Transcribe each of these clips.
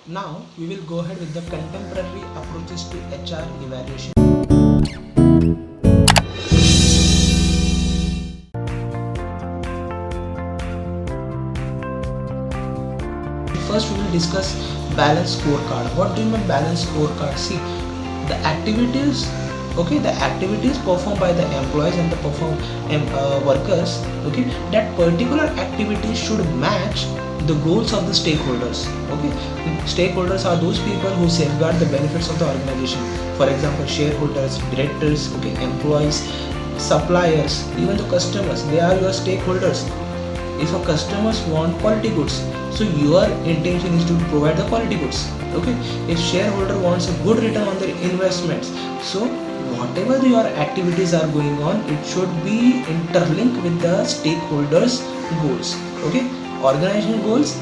Now we will go ahead with the contemporary approaches to HR evaluation. First we will discuss balance scorecard. What do you mean balance scorecard? See, the activities, okay, the activities performed by the employees and the workers, okay, that particular activity should match the goals of the stakeholders. Okay, stakeholders are those people who safeguard the benefits of the organization. For example, shareholders, directors, okay, employees, suppliers, even the customers, they are your stakeholders. If a customers want quality goods, so your intention is to provide the quality goods. Okay, if shareholder wants a good return on their investments, so whatever your activities are going on, it should be interlinked with the stakeholders goals. Okay, organizational goals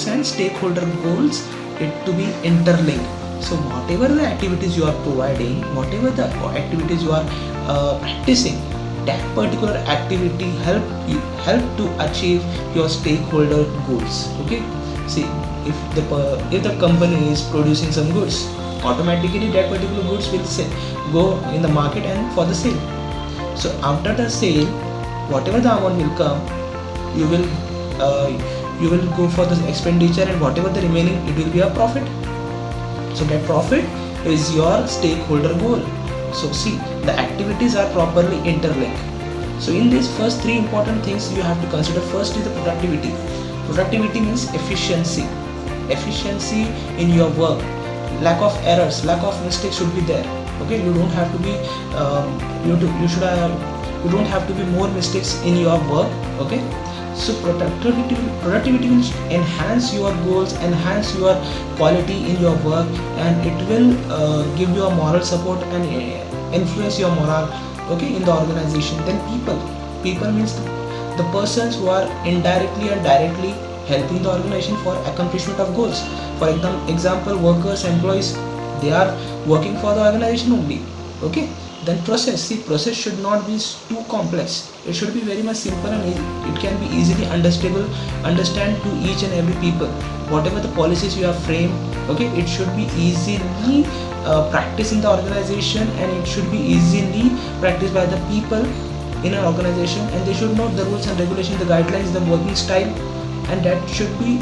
and stakeholder goals, it to be interlinked. So whatever the activities you are providing, whatever the activities you are practicing, that particular activity help to achieve your stakeholder goals. Okay, see, if the company is producing some goods, automatically that particular goods will go in the market and for the sale. So after the sale, whatever the amount will come, you will go for the expenditure, and whatever the remaining, it will be a profit. So that profit is your stakeholder goal. So see, the activities are properly interlinked. So in these first three important things you have to consider. First is the productivity. Productivity means efficiency in your work. Lack of errors, lack of mistakes should be there. Okay, you don't have to be you don't have to be more mistakes in your work. Okay, so productivity will enhance your goals, enhance your quality in your work, and it will give you a moral support and influence your morale, okay, in the organization. Then people means the persons who are indirectly and directly helping the organization for accomplishment of goals. For example, workers, employees, they are working for the organization only. Okay, then process should not be too complex. It should be very much simple and easy. It can be easily understand to each and every people. Whatever the policies you have framed, okay, it should be easily practiced in the organization, and it should be easily practiced by the people in an organization, and they should know the rules and regulations, the guidelines, the working style, and that should be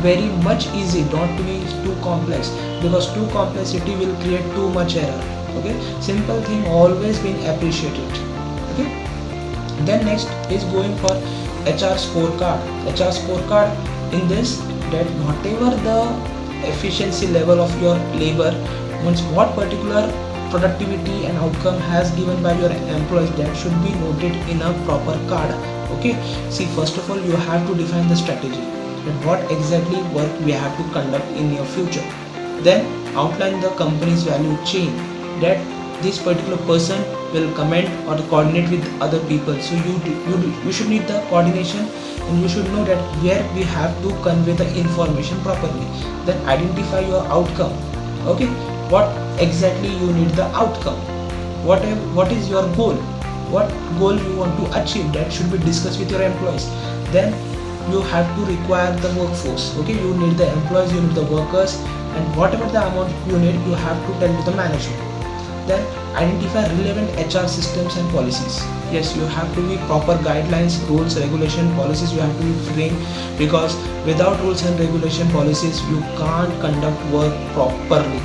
very much easy, not to be too complex, because too complexity will create too much error. Okay, simple thing always being appreciated. Okay, then next is going for HR scorecard. HR scorecard, in this, that whatever the efficiency level of your labor, means what particular productivity and outcome has given by your employees, that should be noted in a proper card. Okay, see, first of all you have to define the strategy and what exactly work we have to conduct in your future. Then outline the company's value chain, that this particular person will comment or coordinate with other people. So you should need the coordination, and you should know that where we have to convey the information properly. Then identify your outcome. Okay, what exactly you need the outcome, what is your goal, what goal you want to achieve, that should be discussed with your employees. Then you have to require the workforce. Okay, you need the employees, you need the workers, and whatever the amount you need, you have to tell to the management. Then identify relevant HR systems and policies. Yes, you have to be proper guidelines, rules, regulation, policies you have to be framed, because without rules and regulation policies you can't conduct work properly.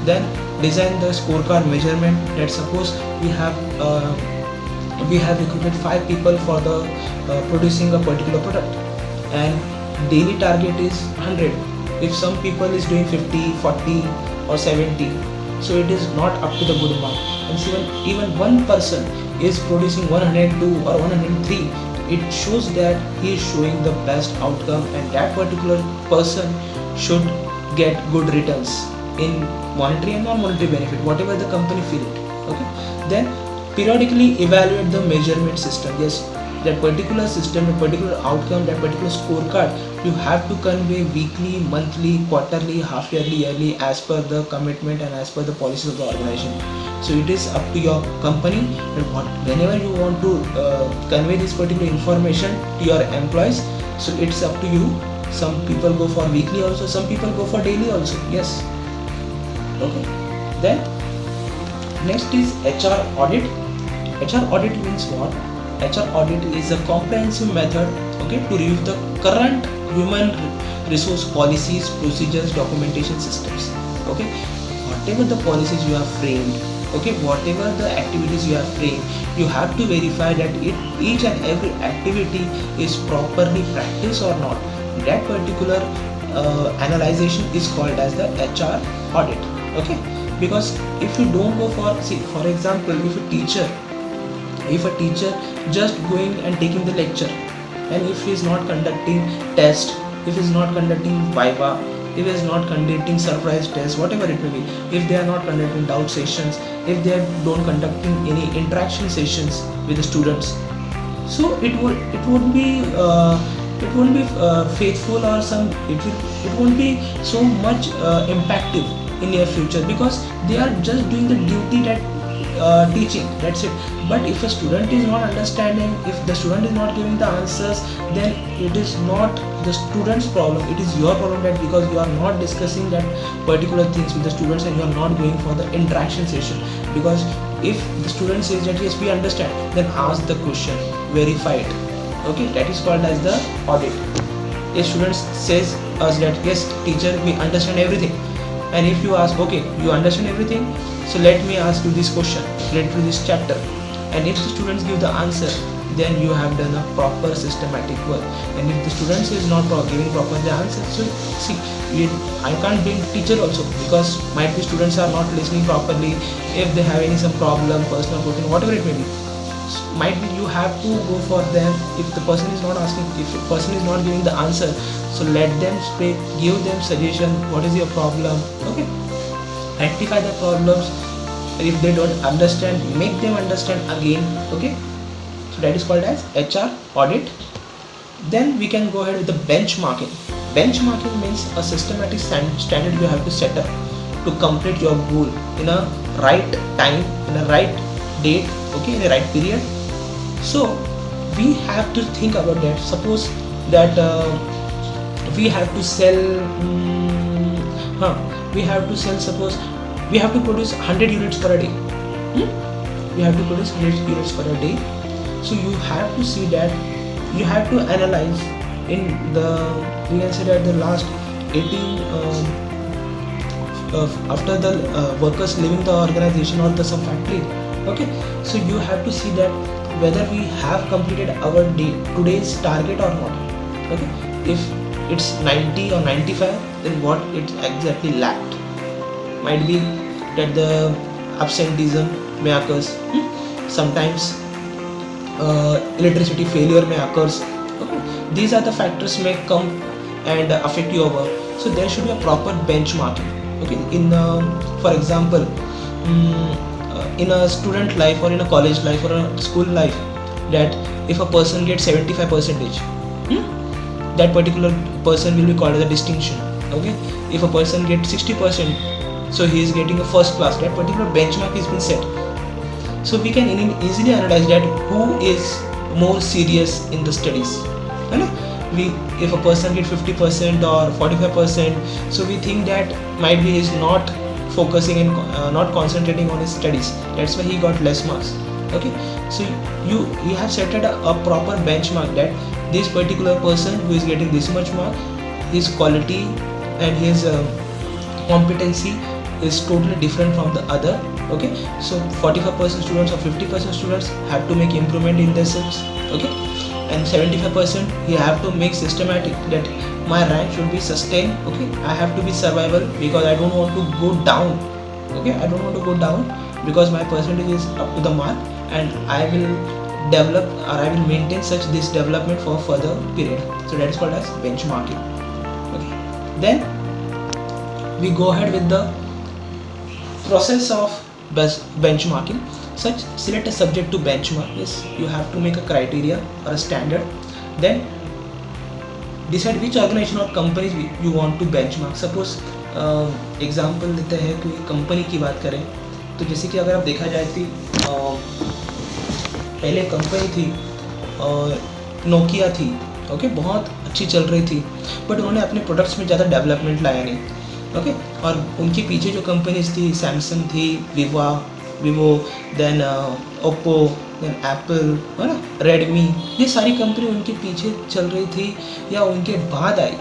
Then design the scorecard measurement, that suppose we have recruited 5 people for the producing a particular product, and daily target is 100. If some people is doing 50, 40 or 70, so it is not up to the good mark. And even one person is producing 102 or 103, it shows that he is showing the best outcome, and that particular person should get good returns in monetary and non-monetary benefit, whatever the company feel it. Okay, then periodically evaluate the measurement system. Yes, that particular system, that particular outcome, that particular scorecard, you have to convey weekly, monthly, quarterly, half yearly, yearly, as per the commitment and as per the policies of the organization. So it is up to your company, and whenever you want to convey this particular information to your employees, so it's up to you some people go for weekly also, some people go for daily also. Yes. Okay. Then next is HR audit. HR audit means what? HR audit is a comprehensive method, okay, to review the current human resource policies, procedures, documentation systems. Okay, whatever the policies you have framed, okay, whatever the activities you have framed, you have to verify that each and every activity is properly practiced or not. That particular analyzation is called as the HR audit. Okay, because if you don't go for, see, for example, if a teacher just going and taking the lecture, and if he is not conducting test, if he is not conducting viva, if he is not conducting surprise test, whatever it may be, if they are not conducting doubt sessions, if they are don't conducting any interaction sessions with the students, so it won't be faithful, or it won't be so much impactful in your future, because they are just doing the duty that teaching, that's it. But if a student is not understanding, if the student is not giving the answers, then it is not the student's problem, it is your problem, that because you are not discussing that particular things with the students and you are not going for the interaction session. Because if the student says that yes we understand, then ask the question, verify it. Okay, that is called as the audit. If student says us that yes teacher we understand everything, and if you ask okay you understand everything, so let me ask you this question related to this chapter, and if the students give the answer, then you have done a proper systematic work. And if the students is not giving proper the answer, so see, I can't blame teacher also, because might be students are not listening properly, if they have any some problem, personal question, whatever it may be, might be you have to go for them. If the person is not asking, if the person is not giving the answer, so let them speak, give them suggestion, what is your problem, okay, rectify the problems. If they don't understand, make them understand again. Okay, so that is called as HR audit. Then we can go ahead with the benchmarking. Benchmarking means a systematic standard you have to set up to complete your goal in a right time, in a right date, okay, in a right period. So we have to think about that. Suppose that we have to sell suppose we have to produce 100 units per day. We have to produce 100 units per day. So you have to see that, you have to analyze in the, we can say that the last 18 after the workers leaving the organization or the some factory. Okay, so you have to see that whether we have completed our today's target or not. Okay, if it's 90 or 95, then what it exactly lacked. Might be that the absenteeism may occurs, sometimes electricity failure may occurs. Okay, these are the factors may come and affect your work. So there should be a proper benchmarking. Okay, in for example, in a student life or in a college life or a school life, that if a person gets 75%, that particular person will be called as a distinction. Okay, if a person gets 60%, so he is getting a first class. That particular benchmark has been set. So we can easily analyze that who is more serious in the studies. If a person gets 50% or 45%, so we think that might be he is not focusing and not concentrating on his studies. That's why he got less marks. Okay, so you have set a proper benchmark that this particular person who is getting this much mark, his quality and his competency is totally different from the other. Okay, so 45% students or 50% students have to make improvement in themselves. Okay, and 75% you have to make systematic that my rank should be sustained. Okay, I have to be survival because I don't want to go down. Okay, I don't want to go down because my percentage is up to the mark, and I will develop or I will maintain such this development for further period. So that is called as benchmarking. Okay, then we go ahead with the process of benchmarking. Such select a subject to benchmark. Yes, you have to make a criteria or a standard, then decide which organization or companies you want to benchmark. Suppose example देते हैं कोई company की बात करें तो जैसे कि अगर आप देखा जाए थी पहले कंपनी थी नोकिया थी. ओके, बहुत अच्छी चल रही थी, बट उन्होंने अपने प्रोडक्ट्स में ज़्यादा डेवलपमेंट लाया नहीं। ओके, और उनके पीछे जो कंपनीज थी, सैमसंग थी, Vivo, then Oppo, then Apple, है ना, रेडमी, ये सारी कंपनी उनके पीछे चल रही थी या उनके बाद आई,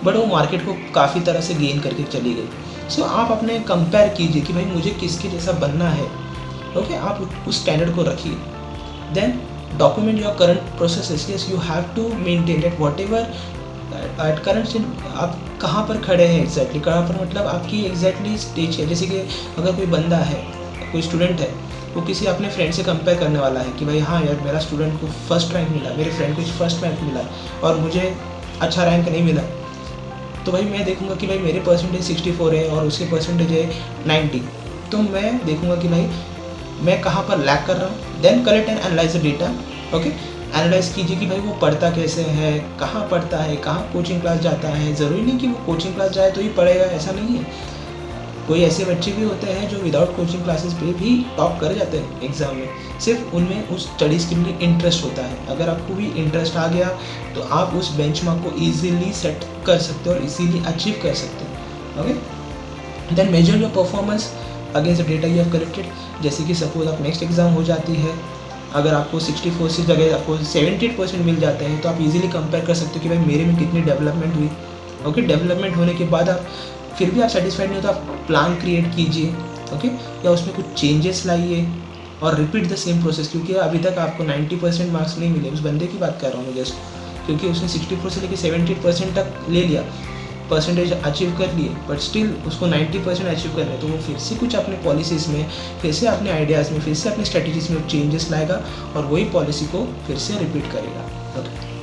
बट वो मार्केट को काफ़ी तरह से गेन करके चली गई। सो आप अपने कंपेयर कीजिए कि भाई मुझे किसके जैसा बनना है। ओके, आप उस स्टैंडर्ड को रखिए। Then document your current processes. Yes, you have to maintain that whatever at current आप कहाँ पर खड़े हैं एग्जैक्टली, कहाँ पर मतलब आपकी एग्जैक्टली स्टेज है। जैसे कि अगर कोई बंदा है, कोई स्टूडेंट है, वो किसी अपने फ्रेंड से कंपेयर करने वाला है कि भाई हाँ यार, मेरा स्टूडेंट को फर्स्ट रैंक मिला, मेरे फ्रेंड को फर्स्ट रैंक मिला और मुझे अच्छा रैंक नहीं मिला, तो भाई मैं देखूंगा कि भाई मेरे परसेंटेज 64 है और उसके परसेंटेज है 90, तो मैं देखूंगा कि भाई मैं कहाँ पर लैग कर रहा हूँ। Then collect and analyse the data. Okay, analyse कीजिए कि भाई वो पढ़ता कैसे है, कहाँ पढ़ता है, कहाँ कोचिंग क्लास जाता है। ज़रूरी नहीं कि वो कोचिंग क्लास जाए तो ही पढ़ेगा, ऐसा नहीं है। कोई ऐसे बच्चे भी होते हैं जो विदाउट कोचिंग क्लासेस पे भी टॉप कर जाते हैं एग्ज़ाम में, सिर्फ उनमें उस स्टडीज़ के लिए इंटरेस्ट होता है। अगर आपको भी इंटरेस्ट आ गया तो आप उस बेंचमार्क को ईजिली सेट कर सकते हो और इजीली अचीव कर सकते हो। Okay, then measure your performance against the data you have collected. जैसे कि सपोज आप नेक्स्ट एग्ज़ाम हो जाती है, अगर आपको 64 से जगह आपको 78% मिल जाते हैं, तो आप इजीली कंपेयर कर सकते हो कि भाई मेरे में कितनी डेवलपमेंट हुई। ओके, डेवलपमेंट होने के बाद आप फिर भी आप सेटिस्फाइड नहीं हो तो आप प्लान क्रिएट कीजिए। ओके, या उसमें कुछ चेंजेस लाइए और रिपीट द सेम प्रोसेस, क्योंकि अभी तक आपको 90% मार्क्स नहीं मिले। उस बंदे की बात कर रहा हूँ मैं जस्ट, क्योंकि उसने 64 से लेकर 78% तक ले लिया, परसेंटेज अचीव कर लिए, बट स्टिल उसको 90% अचीव करना है, तो वो फिर से कुछ अपने पॉलिसीज़ में, फिर से अपने आइडियाज़ में, फिर से अपने स्ट्रेटजीज़ में चेंजेस लाएगा और वही पॉलिसी को फिर से रिपीट करेगा। ओके।